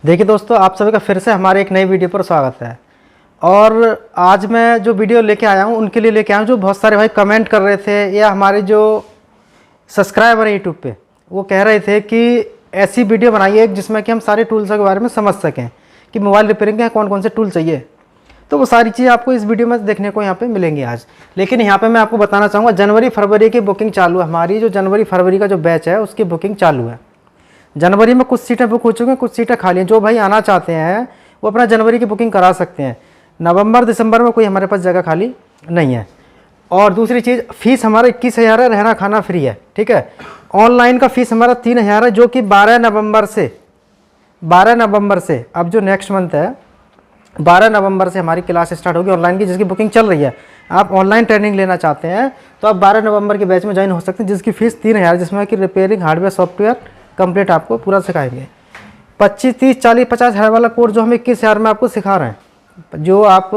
देखिए दोस्तों, आप सभी का फिर से हमारे एक नई वीडियो पर स्वागत है। और आज मैं जो वीडियो लेके आया हूँ उनके लिए लेके आया हूँ जो बहुत सारे भाई कमेंट कर रहे थे, या हमारे जो सब्सक्राइबर हैं यूट्यूब पे, वो कह रहे थे कि ऐसी वीडियो बनाइए जिसमें कि हम सारे टूल्स के बारे में समझ सकें कि मोबाइल रिपेयरिंग के कौन कौन से टूल चाहिए। तो वो सारी चीज़ें आपको इस वीडियो में देखने को यहाँ पे मिलेंगी आज। लेकिन यहाँ पे मैं आपको बताना चाहूँगा, जनवरी फरवरी की बुकिंग चालू है। हमारी जो जनवरी फरवरी का जो बैच है उसकी बुकिंग चालू है। जनवरी में कुछ सीटें बुक हो चुकी हैं, कुछ सीटें खाली हैं। जो भाई आना चाहते हैं वो अपना जनवरी की बुकिंग करा सकते हैं। नवंबर दिसंबर में कोई हमारे पास जगह खाली नहीं है। और दूसरी चीज़, फ़ीस हमारा 21,000 है, रहना खाना फ्री है। ठीक है। ऑनलाइन का फ़ीस हमारा 3,000 है, जो कि 12 नवंबर से अब जो नेक्स्ट मंथ है 12 नवंबर से हमारी क्लास स्टार्ट होगी ऑनलाइन की, जिसकी बुकिंग चल रही है। आप ऑनलाइन ट्रेनिंग लेना चाहते हैं तो आप 12 नवंबर के बैच में ज्वाइन हो सकते हैं, जिसकी फ़ीस 3,000, जिसमें कि रिपेयरिंग हार्डवेयर सॉफ्टवेयर कंप्लीट आपको पूरा सिखाएंगे। 25, 30, 40, 50,000 वाला कोर्स जो हम 21,000 में आपको सिखा रहे हैं, जो आप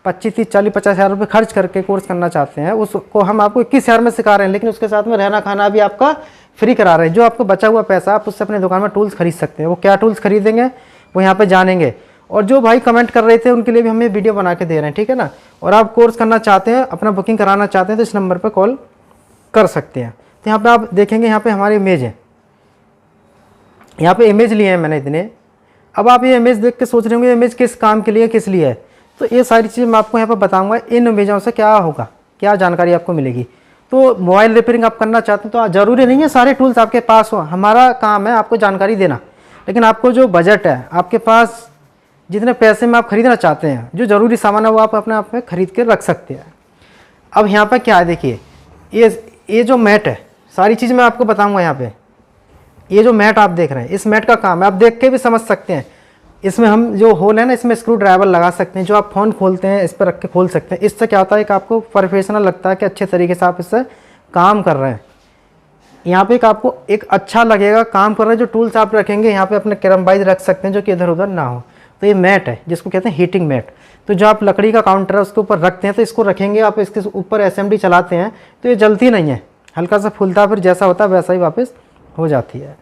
25, 30, 40, 50,000 रुपये खर्च करके कोर्स करना चाहते हैं, उसको हम आपको 21,000 में सिखा रहे हैं। लेकिन उसके साथ में रहना खाना भी आपका फ्री करा रहे हैं। जो आपको बचा हुआ पैसा आप उससे अपने दुकान में टूल्स खरीद सकते हैं। वो क्या टूल्स खरीदेंगे वो यहाँ पर जानेंगे। और जो भाई कमेंट कर रहे थे उनके लिए भी हम ये वीडियो बना के दे रहे हैं, ठीक है ना। और आप कोर्स करना चाहते हैं, अपना बुकिंग कराना चाहते हैं, तो इस नंबर पर कॉल कर सकते हैं। तो यहाँ पे आप देखेंगे, यहाँ पे हमारी इमेज है, यहाँ पे इमेज लिए हैं मैंने इतने। अब आप ये इमेज देख के सोच रहे होंगे इमेज किस काम के लिए, किस लिए है। तो ये सारी चीज़ मैं आपको यहाँ पे बताऊंगा। इन इमेजों से क्या होगा, क्या जानकारी आपको मिलेगी। तो मोबाइल रिपेयरिंग आप करना चाहते हैं तो ज़रूरी नहीं है सारे टूल्स आपके पास हो। हमारा काम है आपको जानकारी देना। लेकिन आपको जो बजट है, आपके पास जितने पैसे में आप खरीदना चाहते हैं, जो ज़रूरी सामान है वो आप अपने आप में ख़रीद के रख सकते हैं। अब यहाँ पर क्या है, देखिए ये जो मैट है, सारी चीज़ मैं आपको बताऊँगा। यहाँ पर ये जो मैट आप देख रहे हैं, इस मैट का काम है, आप देख के भी समझ सकते हैं। इसमें हम जो होल है ना, इसमें स्क्रू ड्राइवर लगा सकते हैं, जो आप फ़ोन खोलते हैं इस पर रख के खोल सकते हैं। इससे क्या होता है कि आपको प्रोफेशनल लगता है कि अच्छे तरीके से आप इससे काम कर रहे हैं। यहाँ पे एक आपको एक अच्छा लगेगा काम कर रहे हैं। जो टूल्स आप रखेंगे यहाँ पे अपने कैरम बाइज रख सकते हैं, जो कि इधर उधर ना हो। तो ये मैट है जिसको कहते हैं हीटिंग मैट। तो जो आप लकड़ी का काउंटर है उसके ऊपर रखते हैं, तो इसको रखेंगे आप, इसके ऊपर SMD चलाते हैं तो ये जलती नहीं है, हल्का सा फूलता, फिर जैसा होता है वैसा ही वापस हो जाती है।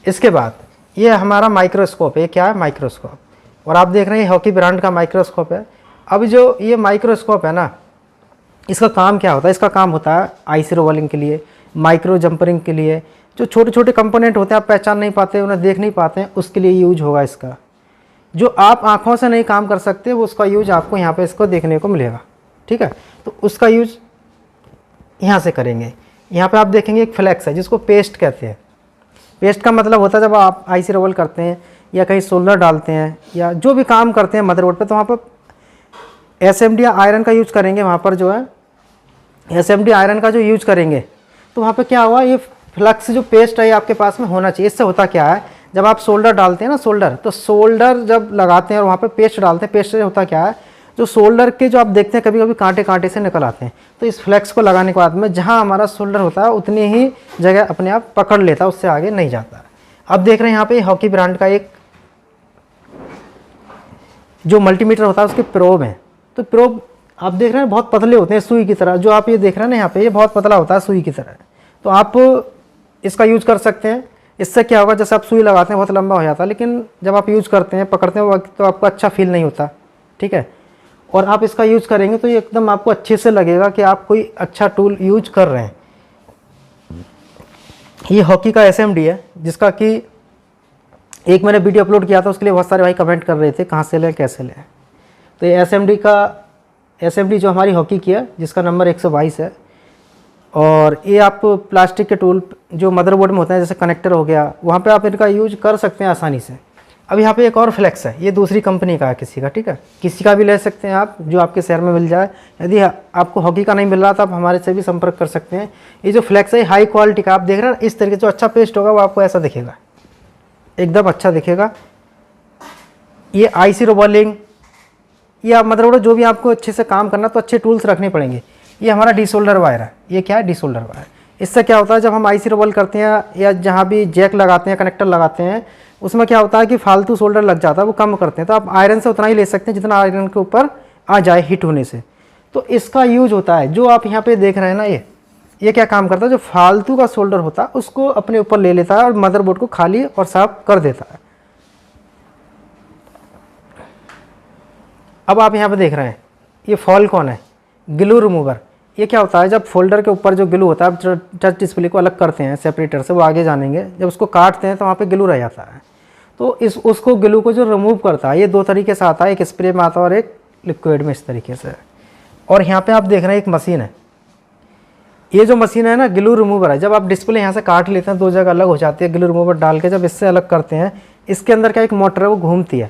इसके बाद ये हमारा माइक्रोस्कोप है। ये क्या है? माइक्रोस्कोप। और आप देख रहे हैं हॉकी ब्रांड का माइक्रोस्कोप है। अब जो ये माइक्रोस्कोप है ना, इसका काम क्या होता है? इसका काम होता है आईसी रोलिंग के लिए, माइक्रो जंपरिंग के लिए। जो छोटे छोटे कंपोनेंट होते हैं आप पहचान नहीं पाते, उन्हें देख नहीं पाते हैं, उसके लिए यूज होगा इसका। जो आप आँखों से नहीं काम कर सकते वो उसका यूज आपको यहाँ पर इसको देखने को मिलेगा। ठीक है। तो उसका यूज यहाँ से करेंगे। यहाँ पर आप देखेंगे एक फ्लैक्स है जिसको पेस्ट कहते हैं। पेस्ट का मतलब होता है जब आप आईसी रोल करते हैं या कहीं सोल्डर डालते हैं या जो भी काम करते हैं मदरबोर्ड पे, तो वहाँ पर SMD या आयरन का यूज करेंगे। वहाँ पर जो है SMD आयरन का जो यूज करेंगे, तो वहाँ पे क्या हुआ, ये फ्लक्स जो पेस्ट है ये आपके पास में होना चाहिए। इससे होता क्या है, जब आप सोल्डर डालते हैं ना, तो सोल्डर जब लगाते हैं और वहाँ पर पेस्ट डालते हैं, पेस्ट से होता क्या है, जो सोल्डर के जो आप देखते हैं कभी कभी कांटे कांटे से निकल आते हैं। तो इस फ्लेक्स को लगाने के बाद में जहां हमारा सोल्डर होता है उतनी ही जगह अपने आप पकड़ लेता है, उससे आगे नहीं जाता। अब देख रहे हैं यहाँ पे हॉकी ब्रांड का एक जो मल्टीमीटर होता है उसके प्रोब हैं। तो प्रोब आप देख रहे हैं बहुत पतले होते हैं, सुई की तरह। जो आप ये देख रहे हैं ना यहाँ पे, ये बहुत पतला होता है सुई की तरह। तो आप इसका यूज कर सकते हैं। इससे क्या होगा, जैसे आप सुई लगाते हैं बहुत लंबा हो जाता है, लेकिन जब आप यूज करते हैं, पकड़ते हैं वक्त, तो आपको अच्छा फील नहीं होता। ठीक है। और आप इसका यूज़ करेंगे तो ये एकदम आपको अच्छे से लगेगा कि आप कोई अच्छा टूल यूज कर रहे हैं। ये हॉकी का SMD है, जिसका कि एक मैंने वीडियो अपलोड किया था, उसके लिए बहुत सारे भाई कमेंट कर रहे थे कहाँ से लें, कैसे लें। तो ये SMD जो हमारी हॉकी की है, जिसका नंबर 122 है। और ये आप प्लास्टिक के टूल जो मदरबोर्ड में होते हैं, जैसे कनेक्टर हो गया, वहाँ पर आप इनका यूज कर सकते हैं आसानी से। अब यहाँ पे एक और फ्लेक्स है, ये दूसरी कंपनी का है किसी का। ठीक है। किसी का भी ले सकते हैं आप, जो आपके शहर में मिल जाए। यदि आपको हॉकी का नहीं मिल रहा तो आप हमारे से भी संपर्क कर सकते हैं। ये जो फ्लेक्स है हाई क्वालिटी का, आप देख रहे हैं इस तरीके से। जो अच्छा पेस्ट होगा वो आपको ऐसा दिखेगा, एकदम अच्छा दिखेगा। ये आईसी रोलिंग या मतलब जो भी आपको अच्छे से काम करना, तो अच्छे टूल्स रखने पड़ेंगे। ये हमारा डीसोल्डर वायर है। ये क्या है? Desolder wire. इससे क्या होता है, जब हम आईसी रोल करते हैं या जहाँ भी जैक लगाते हैं, कनेक्टर लगाते हैं, उसमें क्या होता है कि फालतू सोल्डर लग जाता है, वो कम करते हैं। तो आप आयरन से उतना ही ले सकते हैं जितना आयरन के ऊपर आ जाए हीट होने से। तो इसका यूज होता है, जो आप यहाँ पे देख रहे हैं ना, ये क्या काम करता है, जो फालतू का सोल्डर होता है उसको अपने ऊपर ले लेता है और मदरबोर्ड को खाली और साफ कर देता है। अब आप यहाँ पे देख रहे हैं ये फॉल कौन है, ग्लू रिमूवर। ये क्या होता है, जब फोल्डर के ऊपर जो ग्लू होता है, आप टच डिस्प्ले को अलग करते हैं सेपरेटर से, वो आगे जानेंगे, जब उसको काटते हैं तो वहाँ पे ग्लू रह जाता है। तो उसको ग्लू को जो रिमूव करता है, ये दो तरीके से आता है, एक स्प्रे में आता है और एक लिक्विड में, इस तरीके से। और यहाँ पे आप देख रहे हैं एक मशीन है, ये जो मशीन है ना ग्लू रिमूवर है। जब आप डिस्प्ले यहाँ से काट लेते हैं, दो जगह अलग हो जाती है, ग्लू रिमूवर डाल के जब इससे अलग करते हैं, इसके अंदर क्या एक मोटर है वो घूमती है,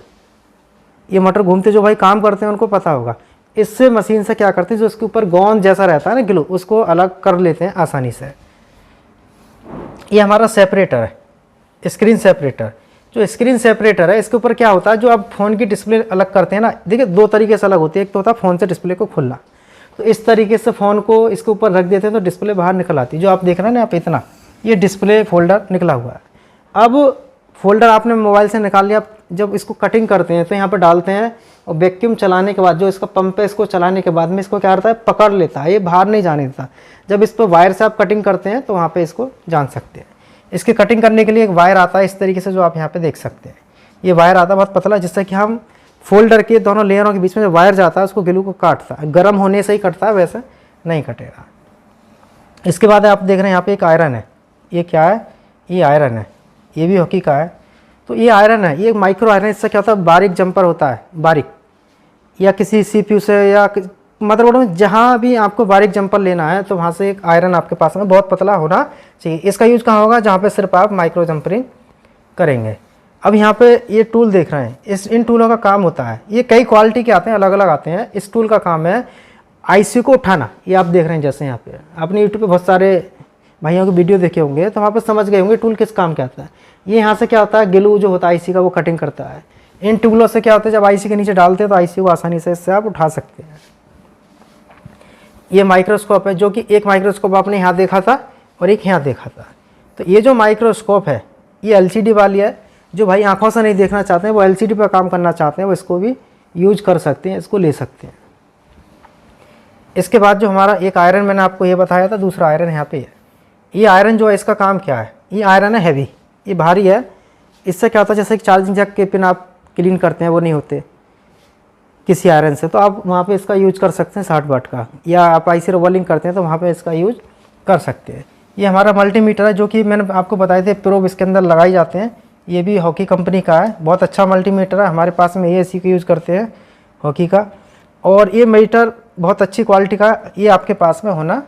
ये मोटर घूमती है, जो भाई काम करते हैं उनको पता होगा। इससे मशीन से क्या करते हैं, जो उसके ऊपर गोंद जैसा रहता है ना ग्लू, उसको अलग कर लेते हैं आसानी से। ये हमारा सेपरेटर है, स्क्रीन सेपरेटर। जो स्क्रीन सेपरेटर है, इसके ऊपर क्या होता है, जो आप फ़ोन की डिस्प्ले अलग करते हैं ना, देखिए दो तरीके से अलग होती है। एक तो होता है फ़ोन से डिस्प्ले को खुलना, तो इस तरीके से फ़ोन को इसके ऊपर रख देते हैं तो डिस्प्ले बाहर निकल आती है। जो आप देख रहे हैं ना आप इतना, ये डिस्प्ले फोल्डर निकला हुआ है। अब फोल्डर आपने मोबाइल से निकाल लिया, जब इसको कटिंग करते हैं तो यहाँ पर डालते हैं, और वैक्यूम चलाने के बाद जो इसका पंप है, इसको चलाने के बाद में इसको क्या करता है, पकड़ लेता है, ये बाहर नहीं जाने देता। जब इस पर वायर से आप कटिंग करते हैं तो वहाँ पे इसको जान सकते हैं। इसकी कटिंग करने के लिए एक वायर आता है इस तरीके से, जो आप यहाँ पे देख सकते हैं। ये वायर आता है बहुत पतला, जिससे कि हम फोल्डर के दोनों लेयरों के बीच में जो वायर जाता है उसको ग्लू को काटता है। गर्म होने से ही कटता है, वैसे नहीं कटेगा। इसके बाद आप देख रहे हैं यहाँ पे एक आयरन है। ये क्या है, ये आयरन है, ये भी हॉकी का है। तो ये आयरन है, ये एक माइक्रो आयरन है। इससे क्या होता है, बारीक जंपर होता है, बारीक, या किसी CPU से या मदरबोर्ड में जहाँ भी आपको बारीक जंपर लेना है तो वहाँ से एक आयरन आपके पास में बहुत पतला होना चाहिए। इसका यूज़ कहाँ होगा, जहाँ पे सिर्फ आप माइक्रो जंपरिंग करेंगे। अब यहाँ पे ये टूल देख रहे हैं, इन टूलों का काम होता है, ये कई क्वालिटी के आते हैं, अलग अलग आते हैं। इस टूल का काम है IC को उठाना। ये आप देख रहे हैं, जैसे यहाँ पे आपने यूट्यूब पे बहुत सारे भाइयों की वीडियो देखे होंगे, तो वहाँ पर समझ गए होंगे टूल किस काम के आता है। ये यहाँ से क्या होता है, ग्लू जो होता है IC का, वो कटिंग करता है। इन टूलों से क्या होता है, जब IC के नीचे डालते हैं तो IC को आसानी से इससे आप उठा सकते हैं। ये माइक्रोस्कोप है, जो कि एक माइक्रोस्कोप आपने यहाँ देखा था और एक यहाँ देखा था। तो ये जो माइक्रोस्कोप है ये LCD वाली है। जो भाई आंखों से नहीं देखना चाहते हैं, वो LCD पर काम करना चाहते हैं, वो इसको भी यूज कर सकते हैं, इसको ले सकते हैं। इसके बाद जो हमारा एक आयरन मैंने आपको ये बताया था, दूसरा आयरन यहाँ पे है। ये आयरन जो है, इसका काम क्या है, ये आयरन है हैवी, ये भारी है। इससे क्या होता है, जैसे कि चार्जिंग जैक के पिन आप क्लीन करते हैं, वो नहीं होते किसी आयरन से, तो आप वहाँ पे इसका यूज कर सकते हैं 60 वाट का। या आप IC रोलिंग करते हैं तो वहाँ पे इसका यूज कर सकते हैं। ये हमारा मल्टीमीटर है, जो कि मैंने आपको बताए थे प्रोब इसके अंदर लगाए जाते हैं। ये भी हॉकी कंपनी का है, बहुत अच्छा मल्टीमीटर है। हमारे पास में ये इसी का यूज़ करते हैं, हॉकी का। और ये मीटर बहुत अच्छी क्वालिटी का, ये आपके पास में होना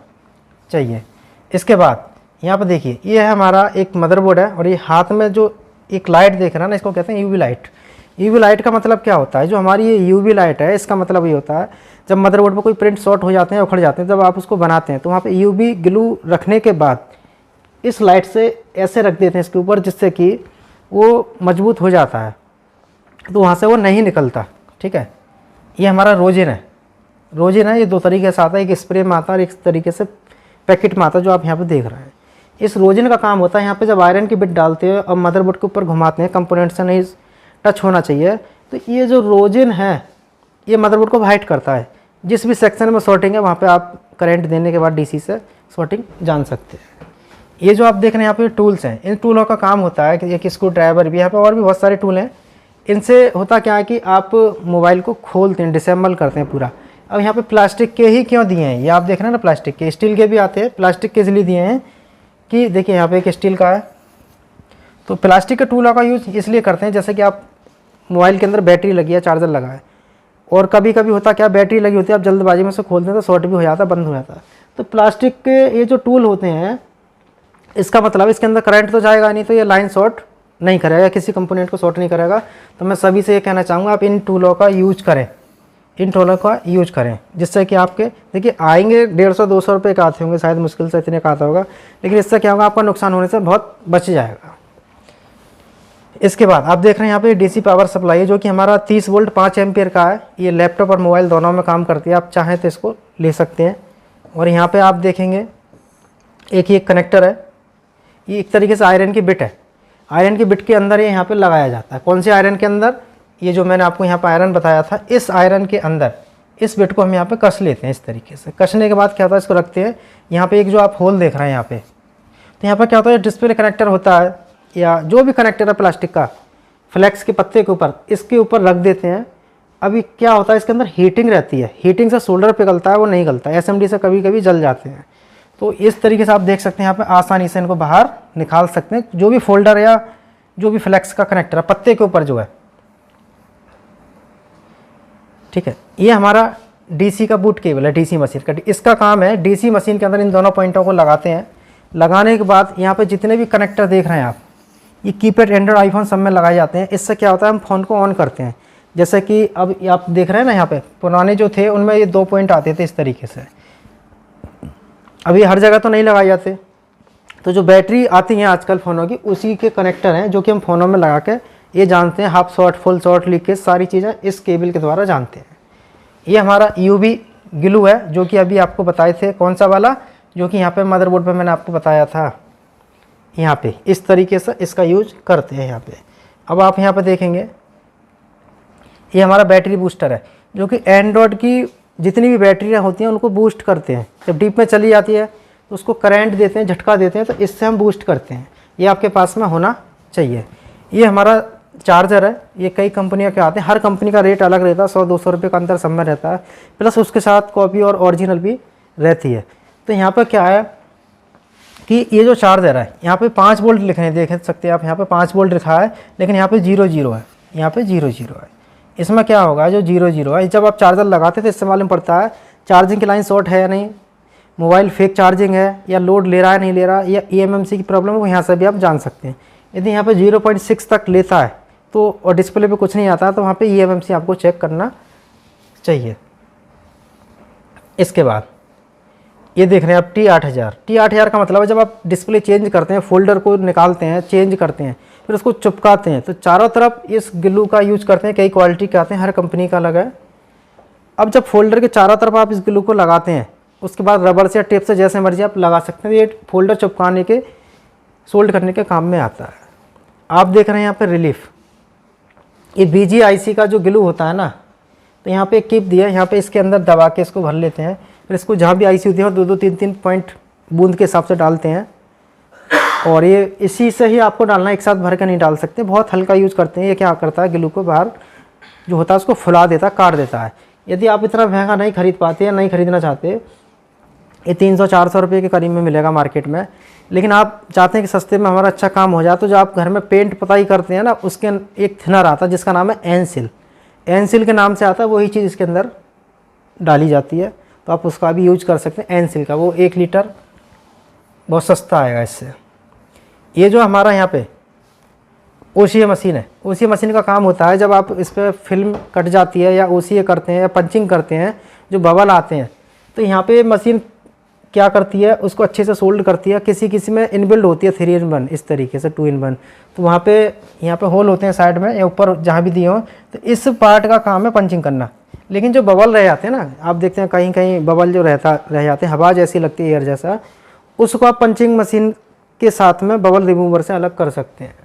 चाहिए। इसके बाद यहाँ पर देखिए, ये है हमारा एक मदरबोर्ड है, और ये हाथ में जो एक लाइट देख रहा है ना, इसको कहते हैं UV लाइट। UV लाइट का मतलब क्या होता है, जो हमारी ये UV लाइट है, इसका मतलब ये होता है जब मदरबोर्ड पर कोई प्रिंट शॉर्ट हो जाते हैं, उखड़ जाते हैं, जब आप उसको बनाते हैं तो वहाँ पे UV ग्लू रखने के बाद इस लाइट से ऐसे रख देते हैं इसके ऊपर, जिससे कि वो मजबूत हो जाता है, तो वहाँ से वो नहीं निकलता। ठीक है, ये हमारा रोजिन है। रोजिन है, ये दो तरीके से आता है, एक स्प्रे में आता है और एक तरीके से पैकेट में आता है, जो आप यहाँ पे देख रहे हैं। इस रोजिन का काम होता है, यहाँ पे जब आयरन की बिट डालते हैं और मदरबोर्ड के ऊपर घुमाते हैं, कंपोनेंट से नहीं टच होना चाहिए, तो ये जो रोजिन है ये मदरबोर्ड को हाइड करता है। जिस भी सेक्शन में शॉर्टिंग है वहाँ पे आप करंट देने के बाद DC से शॉर्टिंग जान सकते हैं। ये जो आप देख रहे हैं यहाँ पे टूल्स हैं, इन टूलों का काम होता है कि एक स्क्रू ड्राइवर भी, यहाँ पे और भी बहुत सारे टूल हैं। इनसे होता क्या है कि आप मोबाइल को खोलते हैं, डिसेंबल करते हैं पूरा। अब यहाँ पे प्लास्टिक के ही क्यों दिए हैं, ये आप देख रहे हैं ना, प्लास्टिक के, स्टील के भी आते हैं, प्लास्टिक के इसलिए दिए हैं कि देखिए यहाँ पे एक स्टील का है। तो प्लास्टिक के टूलों का यूज़ इसलिए करते हैं, जैसे कि आप मोबाइल के अंदर बैटरी लगी है, चार्जर लगा है, और कभी कभी होता क्या, बैटरी लगी होती है, आप जल्दबाजी में से खोलते हैं तो शॉर्ट भी हो जाता है, बंद हो जाता है। तो प्लास्टिक के ये जो टूल होते हैं, इसका मतलब इसके अंदर करंट तो जाएगा नहीं, तो ये लाइन शॉर्ट नहीं करेगा, किसी कंपोनेंट को शॉर्ट नहीं करेगा। तो मैं सभी से ये कहना चाहूँगा, आप इन टूलों का यूज करें, इन टूलों का यूज करें, जिससे कि आपके देखिए आएंगे 150-200 रुपये का आते होंगे शायद, मुश्किल से इतने का आता होगा, लेकिन इससे क्या होगा, आपका नुकसान होने से बहुत बच जाएगा। इसके बाद आप देख रहे हैं यहाँ पे DC पावर सप्लाई है, जो कि हमारा 30 वोल्ट 5 एम्पियर का है। ये लैपटॉप और मोबाइल दोनों में काम करती है, आप चाहें तो इसको ले सकते हैं। और यहाँ पे आप देखेंगे एक ये कनेक्टर है, ये एक तरीके से आयरन की बिट है। आयरन की बिट के अंदर ये यहाँ पे लगाया जाता है। कौन से आयरन के अंदर, ये जो मैंने आपको यहाँ पर आयरन बताया था, इस आयरन के अंदर इस बिट को हम यहाँ पे कस लेते हैं इस तरीके से। कसने के बाद क्या होता है, इसको रखते हैं यहाँ पे, एक जो आप होल देख रहे हैं यहाँ पे, तो यहाँ पर क्या होता है, डिस्प्ले कनेक्टर होता है या जो भी कनेक्टर है प्लास्टिक का, फ्लेक्स के पत्ते के ऊपर, इसके ऊपर रख देते हैं अभी क्या होता है इसके अंदर हीटिंग रहती है, हीटिंग से सोल्डर पिघलता है, वो नहीं गलता, एसएमडी से कभी कभी जल जाते हैं। तो इस तरीके से आप देख सकते हैं यहाँ पे आसानी से इनको बाहर निकाल सकते हैं, जो भी फोल्डर या जो भी फ्लेक्स का कनेक्टर है पत्ते के ऊपर जो है, ठीक है। ये हमारा डीसी का बूट केबल है, डीसी मशीन का। इसका काम है डीसी मशीन के अंदर इन दोनों पॉइंटों को लगाते हैं। लगाने के बाद यहाँ पे जितने भी कनेक्टर देख रहे हैं आप, ये कीपैड एंड्रॉइड आईफोन सब में लगाए जाते हैं। इससे क्या होता है, हम फ़ोन को ऑन करते हैं। जैसे कि अब आप देख रहे हैं ना, यहाँ पे पुराने जो थे उनमें ये 2 पॉइंट आते थे इस तरीके से, अभी हर जगह तो नहीं लगाए जाते। तो जो बैटरी आती हैं आजकल फ़ोनों की, उसी के कनेक्टर हैं जो कि हम फ़ोनों में लगा के ये जानते हैं, half short, full short, leakage, सारी चीज़ें इस केबल के द्वारा जानते हैं। ये हमारा यूवी ग्लू है जो कि अभी आपको बताए थे, कौन सा वाला, जो कि यहाँ पे मदरबोर्ड पे मैंने आपको बताया था। यहाँ पे इस तरीके से इसका यूज करते हैं यहाँ पे। अब आप यहाँ पे देखेंगे ये हमारा बैटरी बूस्टर है, जो कि एंड्रॉयड की जितनी भी बैटरियाँ होती हैं उनको बूस्ट करते हैं। जब डीप में चली जाती है तो उसको करंट देते हैं, झटका देते हैं, तो इससे हम बूस्ट करते हैं। ये आपके पास में होना चाहिए। ये हमारा चार्जर है, ये कई कंपनियों के आते हैं, हर कंपनी का रेट अलग रहता है, 100-200 रुपये का अंतर सब में रहता है, प्लस उसके साथ कॉपी और ओरिजिनल भी रहती है। तो यहाँ पर क्या है कि ये जो चार्जर है, यहाँ पे 5 वोल्ट लिखे हैं, देख सकते हैं आप, यहाँ पे 5 वोल्ट लिखा है, लेकिन यहाँ पे 0 है, यहाँ पे 0 है। इसमें क्या होगा, जो 0 है, जब आप चार्जर लगाते हैं तो इससे मालूम पड़ता है चार्जिंग की लाइन शॉर्ट है या नहीं, मोबाइल फेक चार्जिंग है या लोड ले रहा है नहीं ले रहा, या EMMC की प्रॉब्लम है, वो यहाँ से भी आप जान सकते हैं। यदि यहाँ पे 0.6 तक लेता है तो, और डिस्प्ले पे कुछ नहीं आता, तो वहाँ पे EMMC आपको चेक करना चाहिए। इसके बाद ये देख रहे हैं आप T8000 का मतलब है जब आप डिस्प्ले चेंज करते हैं, फोल्डर को निकालते हैं, चेंज करते हैं, फिर उसको चिपकाते हैं, तो चारों तरफ इस ग्लू का यूज करते हैं। कई क्वालिटी के आते हैं, हर कंपनी का अलग है। अब जब फोल्डर के चारों तरफ आप इस ग्लू को लगाते हैं, उसके बाद रबर से या टेप से जैसे मर्जी आप लगा सकते हैं। ये फोल्डर चिपकाने के, सोल्ड करने के काम में आता है। आप देख रहे हैं यहाँ पे रिलीफ, ये BGIC का जो ग्लू होता है ना, तो यहाँ पे एक टिप दिया है, यहाँ पे इसके अंदर दबा के इसको भर लेते हैं, फिर इसको जहाँ भी IC होती है 2-2, 3-3 पॉइंट बूंद के हिसाब से डालते हैं, और ये इसी से ही आपको डालना, एक साथ भर के नहीं डाल सकते, बहुत हल्का यूज़ करते हैं। ये क्या करता है, ग्लू को बाहर जो होता है उसको फुला देता है, काट देता है। यदि आप इतना महंगा नहीं खरीद पाते या नहीं खरीदना चाहते, ये 300-400 रुपये के करीब में मिलेगा मार्केट में, लेकिन आप चाहते हैं कि सस्ते में हमारा अच्छा काम हो जाए, तो जो आप घर में पेंट पुताई करते हैं ना, उसके एक थिनर आता है जिसका नाम है एनसिल के नाम से आता है, वही चीज़ इसके अंदर डाली जाती है, तो आप उसका भी यूज कर सकते हैं। एनसिल का वो 1 लीटर बहुत सस्ता आएगा इससे। ये जो हमारा यहाँ पे OCA मशीन है, OCA मशीन का काम होता है जब आप इस पर फिल्म कट जाती है या OCA करते हैं या पंचिंग करते हैं, जो बबल आते हैं, तो यहाँ पे मशीन क्या करती है, उसको अच्छे से सोल्ड करती है। किसी किसी में इनबिल्ड होती है 3-in-1, इस तरीके से 2-in-1, तो वहाँ पे यहाँ पे होल होते हैं साइड में या ऊपर जहाँ भी दिए हों, तो इस पार्ट का काम है पंचिंग करना। लेकिन जो बबल रह जाते हैं ना, आप देखते हैं कहीं कहीं बबल जो रह जाते हैं, हवा जैसी लगती है, एयर जैसा, उसको आप पंचिंग मशीन के साथ में बबल रिमूवर से अलग कर सकते हैं।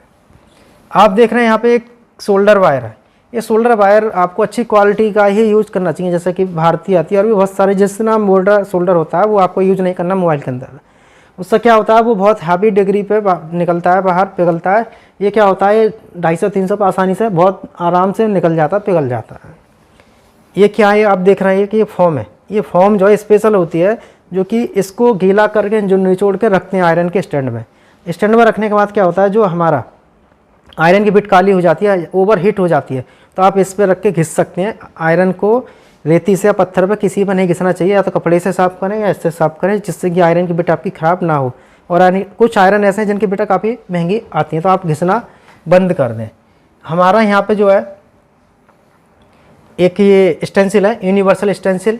आप देख रहे हैं यहाँ पे एक शोल्डर वायर है। ये शोल्डर वायर आपको अच्छी क्वालिटी का ही यूज़ करना चाहिए, जैसे कि भारतीय आती है, और भी बहुत सारे जिस नाम मोल्डर शोल्डर होता है वो आपको यूज़ नहीं करना मोबाइल के अंदर। उससे क्या होता है, वो बहुत हैवी डिग्री पे निकलता है, बाहर पिघलता है। ये क्या होता है, 250-300 पर आसानी से बहुत आराम से निकल जाता है, पिघल जाता है। ये क्या है, आप देख रहे हैं कि ये फोम है। ये फोम जो है स्पेशल होती है, जो कि इसको गीला करके जो निचोड़ के रखते हैं आयरन के स्टैंड में। स्टैंड में रखने के बाद क्या होता है, जो हमारा आयरन की बिट काली हो जाती है, ओवर हीट हो जाती है, तो आप इस पर रख के घिस सकते हैं। आयरन को रेती से या पत्थर पर किसी पर नहीं घिसना चाहिए, या तो कपड़े से साफ़ करें या इससे साफ़ करें, जिससे कि आयरन की बिट आपकी ख़राब ना हो। और कुछ आयरन ऐसे हैं जिनकी बिटें काफ़ी महंगी आती हैं, तो आप घिसना बंद कर दें। हमारा यहाँ पे जो है एक ये स्टेंसिल है, यूनिवर्सल स्टेंसिल,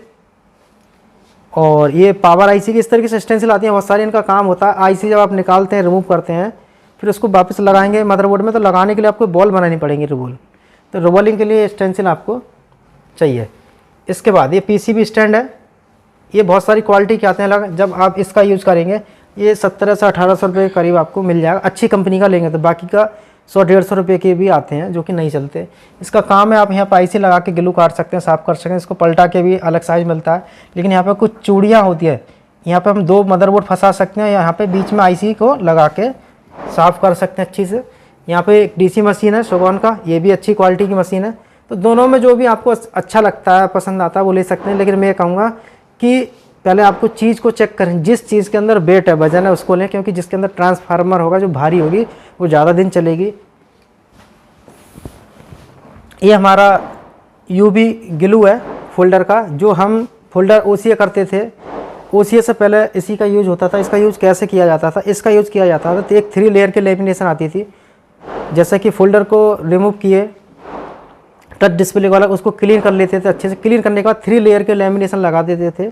और ये पावर IC की इस तरीके से स्टेंसिल आती है बहुत सारी। इनका काम होता है, IC जब आप निकालते हैं, रिमूव करते हैं, फिर उसको वापस लगाएंगे मदरबोर्ड में, तो लगाने के लिए आपको बॉल बनानी पड़ेगी, रोबोल। तो रोबोलिंग के लिए स्टेंसिल आपको चाहिए। इसके बाद ये PCB स्टैंड है। ये बहुत सारी क्वालिटी के आते हैं अलग। जब आप इसका यूज़ करेंगे, ये 1700 से 1800 रुपये के करीब आपको मिल जाएगा। अच्छी कंपनी का लेंगे तो बाकी का 100-150 रुपये के भी आते हैं जो कि नहीं चलते। इसका काम है, आप यहाँ पर IC लगा के ग्लू काट सकते हैं, साफ़ कर सकते हैं। इसको पलटा के भी अलग साइज़ मिलता है। लेकिन यहाँ पर कुछ चूड़ियाँ होती है, यहाँ पर हम 2 मदरबोर्ड फंसा सकते हैं, यहाँ पर बीच में IC को लगा के साफ़ कर सकते हैं अच्छी से। यहाँ पे एक DC मशीन है सोगॉन का, ये भी अच्छी क्वालिटी की मशीन है। तो दोनों में जो भी आपको अच्छा लगता है, पसंद आता है, वो ले सकते हैं। लेकिन मैं ये कहूँगा कि पहले आपको चीज़ को चेक करें, जिस चीज़ के अंदर वेट है, वजन है, उसको लें, क्योंकि जिसके अंदर ट्रांसफार्मर होगा जो भारी होगी वो ज़्यादा दिन चलेगी। ये हमारा UV ग्लू है फोल्डर का, जो हम फोल्डर OCA करते थे। OCA से पहले इसी का यूज होता था। इसका यूज कैसे किया जाता था? इसका यूज किया जाता था तो एक 3 लेयर की लेमिनेशन आती थी। जैसे कि फोल्डर को रिमूव किए, टच डिस्प्ले वाला उसको क्लीन कर लेते थे, अच्छे से क्लीन करने के बाद 3 लेयर के लेमिनेशन लगा देते थे।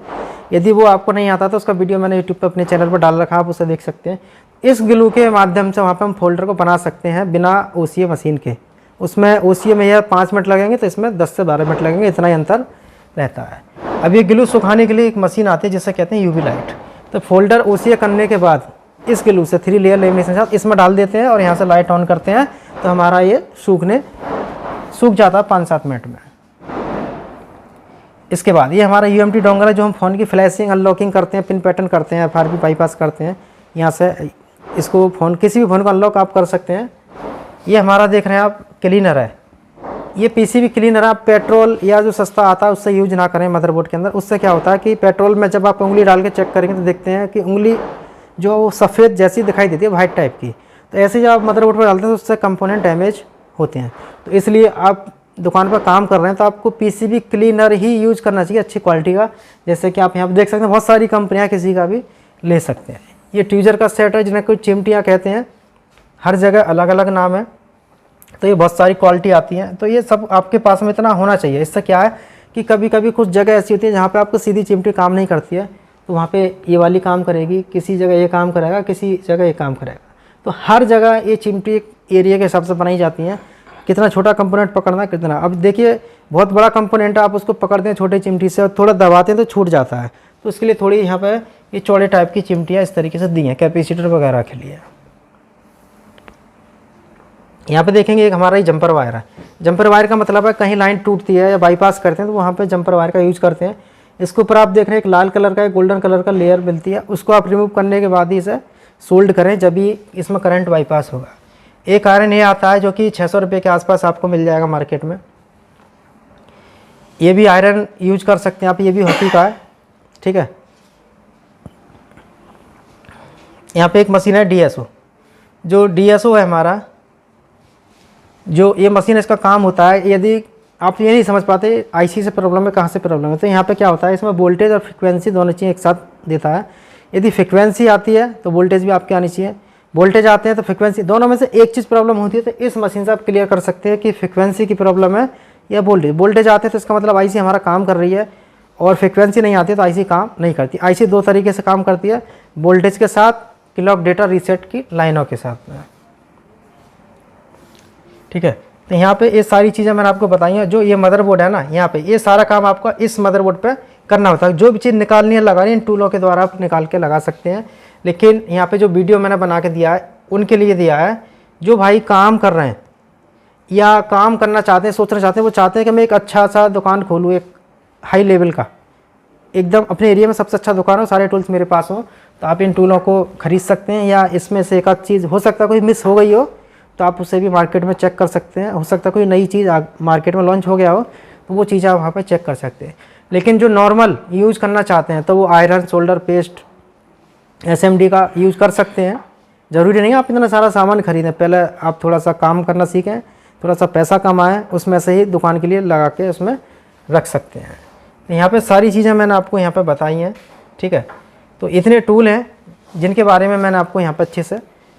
यदि वो आपको नहीं आता तो उसका वीडियो मैंने यूट्यूब पर अपने चैनल पर डाल रखा, आप उसे देख सकते हैं। इस ग्लू के माध्यम से वहाँ पर हम फोल्डर को बना सकते हैं बिना OCA मशीन के। उसमें OCA में यह 5 मिनट लगेंगे, तो इसमें 10 से 12 मिनट लगेंगे, इतना ही अंतर रहता है। अब ये ग्लू सुखाने के लिए एक मशीन आती है जिसे कहते हैं UV लाइट। तो फोल्डर OCA करने के बाद इस ग्लू से 3 लेयर लेमिनेशन के साथ इसमें डाल देते हैं और यहाँ से लाइट ऑन करते हैं, तो हमारा ये सूख जाता है 5-7 मिनट में। इसके बाद ये हमारा UMT डोंगर है, जो हम फ़ोन की फ्लैशिंग, अनलॉकिंग करते हैं, पिन पैटर्न करते हैं, FRP बाईपास करते हैं। यहाँ से इसको किसी भी फ़ोन को अनलॉक आप कर सकते हैं। ये हमारा देख रहे हैं आप क्लीनर है, ये PCB क्लीनर है। आप पेट्रोल या जो सस्ता आता है उससे यूज ना करें मदरबोर्ड के अंदर। उससे क्या होता है कि पेट्रोल में जब आप उंगली डाल के चेक करेंगे तो देखते हैं कि उंगली जो सफ़ेद जैसी दिखाई देती है, वाइट टाइप की। तो ऐसे जब आप मदरबोर्ड पर डालते हैं तो उससे कंपोनेंट डैमेज होते हैं। तो इसलिए आप दुकान पर काम कर रहे हैं तो आपको PCB क्लीनर ही यूज करना चाहिए, अच्छी क्वालिटी का। जैसे कि आप यहाँ पर देख सकते हैं, बहुत सारी कंपनियाँ किसी का भी ले सकते हैं। ये ट्यूजर का सेट है, जिन्हें कुछ चिमटियाँ कहते हैं, हर जगह अलग अलग नाम है। तो ये बहुत सारी क्वालिटी आती हैं, तो ये सब आपके पास में इतना होना चाहिए। इससे क्या है कि कभी कभी कुछ जगह ऐसी होती है जहाँ पे आपको सीधी चिमटी काम नहीं करती है, तो वहाँ पे ये वाली काम करेगी, किसी जगह ये काम करेगा, किसी जगह ये काम करेगा। तो हर जगह ये चिमटी एरिया के हिसाब से बनाई जाती हैं, कितना छोटा कंपोनेंट पकड़ना कितना। अब देखिए बहुत बड़ा कंपोनेंट है, आप उसको पकड़ते हैं छोटे चिमटी से और थोड़ा दबाते हैं तो छूट जाता है। तो इसके लिए थोड़ी यहाँ पर ये चौड़े टाइप की चिमटियाँ इस तरीके से दी हैं, कैपेसिटर वगैरह के लिए। यहाँ पे देखेंगे एक हमारा ही जंपर वायर है। जंपर वायर का मतलब है कहीं लाइन टूटती है या बाईपास करते हैं तो वहाँ पे जंपर वायर का यूज करते हैं। इसके ऊपर आप देख रहे हैं एक लाल कलर का, एक गोल्डन कलर का लेयर मिलती है, उसको आप रिमूव करने के बाद ही इसे सोल्ड करें, जब भी इसमें करंट बाईपास होगा। एक आयरन ये आता है जो कि 600 रुपये के आसपास आपको मिल जाएगा मार्केट में। ये भी आयरन यूज कर सकते हैं आप, ये भी हॉकी का है, ठीक है। यहाँ पे एक मशीन है DSO, जो DSO है हमारा, जो ये मशीन इसका काम होता है, यदि आप ये नहीं समझ पाते IC से प्रॉब्लम है, कहाँ से प्रॉब्लम है, तो यहाँ पे क्या होता है, इसमें वोल्टेज और फ्रिक्वेंसी दोनों चीज़ें एक साथ देता है। यदि फ्रिक्वेंसी आती है तो वोल्टेज भी आपके आनी चाहिए, वोल्टेज आते हैं तो फ्रिक्वेंसी, दोनों में से एक चीज़ प्रॉब्लम होती है। तो इस मशीन से आप क्लियर कर सकते हैं कि फ्रिक्वेंसी की प्रॉब्लम है या वोल्टेज आते हैं तो इसका मतलब IC हमारा काम कर रही है, और फ्रिक्वेंसी नहीं आती है तो IC काम नहीं करती। IC 2 तरीके से काम करती है, वोल्टेज के साथ, क्लॉक डेटा रीसेट की लाइनों के साथ, ठीक है। तो यहाँ पे ये सारी चीज़ें मैंने आपको बताई हैं। जो ये मदरबोर्ड है ना, यहाँ पे ये सारा काम आपका इस मदरबोर्ड पे करना होता है। जो भी चीज़ निकालनी है, लगानी है, इन टूलों के द्वारा आप निकाल के लगा सकते हैं। लेकिन यहाँ पे जो वीडियो मैंने बना के दिया है उनके लिए दिया है जो भाई काम कर रहे हैं या काम करना चाहते हैं, सोचना चाहते हैं, वो चाहते हैं कि मैं एक अच्छा सा दुकान खोलूँ, एक हाई लेवल का, एकदम अपने एरिया में सबसे अच्छा दुकान हो, सारे टूल्स मेरे पास हो, तो आप इन टूलों को खरीद सकते हैं। या इसमें से एक आध चीज़ हो सकता है कोई मिस हो गई हो तो आप उसे भी मार्केट में चेक कर सकते हैं। हो सकता है कोई नई चीज़ मार्केट में लॉन्च हो गया हो तो वो चीज़ आप वहाँ पर चेक कर सकते हैं। लेकिन जो नॉर्मल यूज़ करना चाहते हैं तो वो आयरन, सोल्डर, पेस्ट, SMD का यूज़ कर सकते हैं। ज़रूरी नहीं आप इतना सारा सामान खरीदें, पहले आप थोड़ा सा काम करना सीखें, थोड़ा सा पैसा कमाएं, उसमें से ही दुकान के लिए लगा के उसमें रख सकते हैं। तो यहाँ पे सारी चीज़ें मैंने आपको यहाँ पे बताई हैं, ठीक है। तो इतने टूल हैं जिनके बारे में मैंने आपको यहाँ पे अच्छे से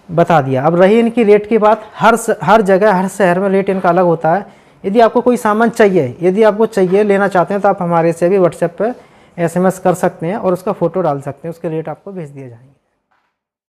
बता दिया। अब रही इनकी रेट की बात, हर जगह, हर शहर में रेट इनका अलग होता है। यदि आपको कोई सामान चाहिए, यदि आपको चाहिए, लेना चाहते हैं, तो आप हमारे से भी व्हाट्सएप पर SMS कर सकते हैं और उसका फ़ोटो डाल सकते हैं, उसके रेट आपको भेज दिए जाएंगे।